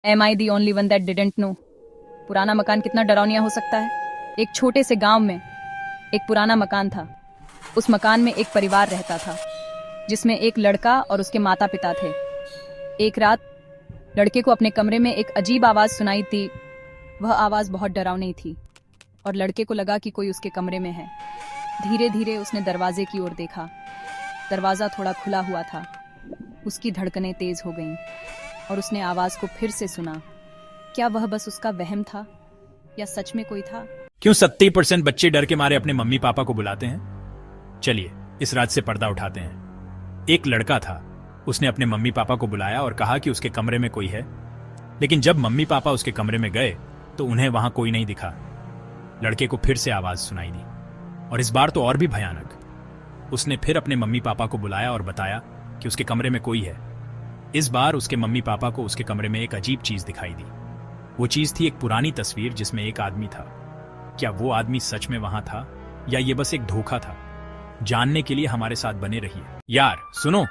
M I the only one that didn't know? पुराना मकान कितना डरावनिया हो सकता है। एक छोटे से गांव में एक पुराना मकान था। उस मकान में एक परिवार रहता था जिसमें एक लड़का और उसके माता पिता थे। एक रात लड़के को अपने कमरे में एक अजीब आवाज सुनाई थी। वह आवाज बहुत डरावनी थी और लड़के को लगा कि कोई उसके कमरे में है। धीरे धीरे उसने दरवाजे की ओर देखा। दरवाजा थोड़ा खुला हुआ था। उसकी धड़कनें तेज हो गईं और उसने आवाज को फिर से सुना। क्या वह बस उसका वहम था या सच में कोई था? क्यों 70% बच्चे डर के मारे अपने मम्मी पापा को बुलाते हैं? चलिए इस राज से पर्दा उठाते हैं। एक लड़का था, उसने अपने मम्मी पापा को बुलाया और कहा कि उसके कमरे में कोई है। लेकिन जब मम्मी पापा उसके कमरे में गए तो उन्हें वहां कोई नहीं दिखा। लड़के को फिर से आवाज सुनाई दी और इस बार तो और भी भयानक। उसने फिर अपने मम्मी पापा को बुलाया और बताया कि उसके कमरे में कोई है। इस बार उसके मम्मी पापा को उसके कमरे में एक अजीब चीज दिखाई दी। वो चीज थी एक पुरानी तस्वीर जिसमें एक आदमी था। क्या वो आदमी सच में वहां था या ये बस एक धोखा था? जानने के लिए हमारे साथ बने रहिए। यार सुनो,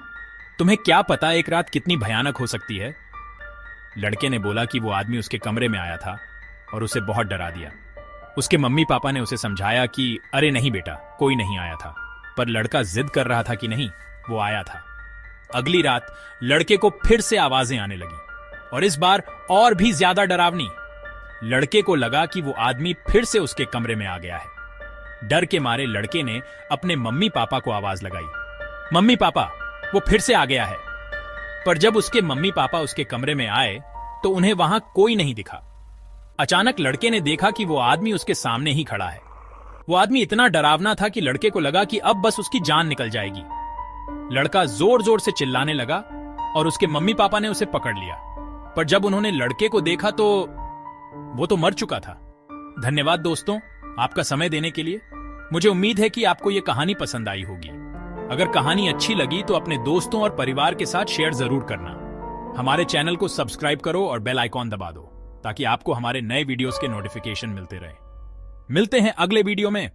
तुम्हें क्या पता एक रात कितनी भयानक हो सकती है? लड़के ने बोला कि वो आदमी उसके कमरे में आया था और उसे बहुत डरा दिया। उसके मम्मी पापा ने उसे समझाया कि अरे नहीं बेटा, कोई नहीं आया था। पर लड़का जिद कर रहा था कि नहीं, वो आया था। अगली रात लड़के को फिर से आवाजें आने लगी और इस बार और भी ज्यादा डरावनी। लड़के को लगा कि वो आदमी फिर से उसके कमरे में आ गया है। डर के मारे लड़के ने अपने मम्मी पापा को आवाज लगाई, मम्मी पापा, वो फिर से आ गया है। पर जब उसके मम्मी पापा उसके कमरे में आए तो उन्हें वहां कोई नहीं दिखा। अचानक लड़के ने देखा कि वो आदमी उसके सामने ही खड़ा है। वो आदमी इतना डरावना था कि लड़के को लगा कि अब बस उसकी जान निकल जाएगी। लड़का जोर जोर से चिल्लाने लगा और उसके मम्मी पापा ने उसे पकड़ लिया। पर जब उन्होंने लड़के को देखा तो वो तो मर चुका था। धन्यवाद दोस्तों, आपका समय देने के लिए। मुझे उम्मीद है कि आपको यह कहानी पसंद आई होगी। अगर कहानी अच्छी लगी तो अपने दोस्तों और परिवार के साथ शेयर जरूर करना। हमारे चैनल को सब्सक्राइब करो और बेल आइकॉन दबा दो ताकि आपको हमारे नए वीडियोस के नोटिफिकेशन मिलते रहे। मिलते हैं अगले वीडियो में।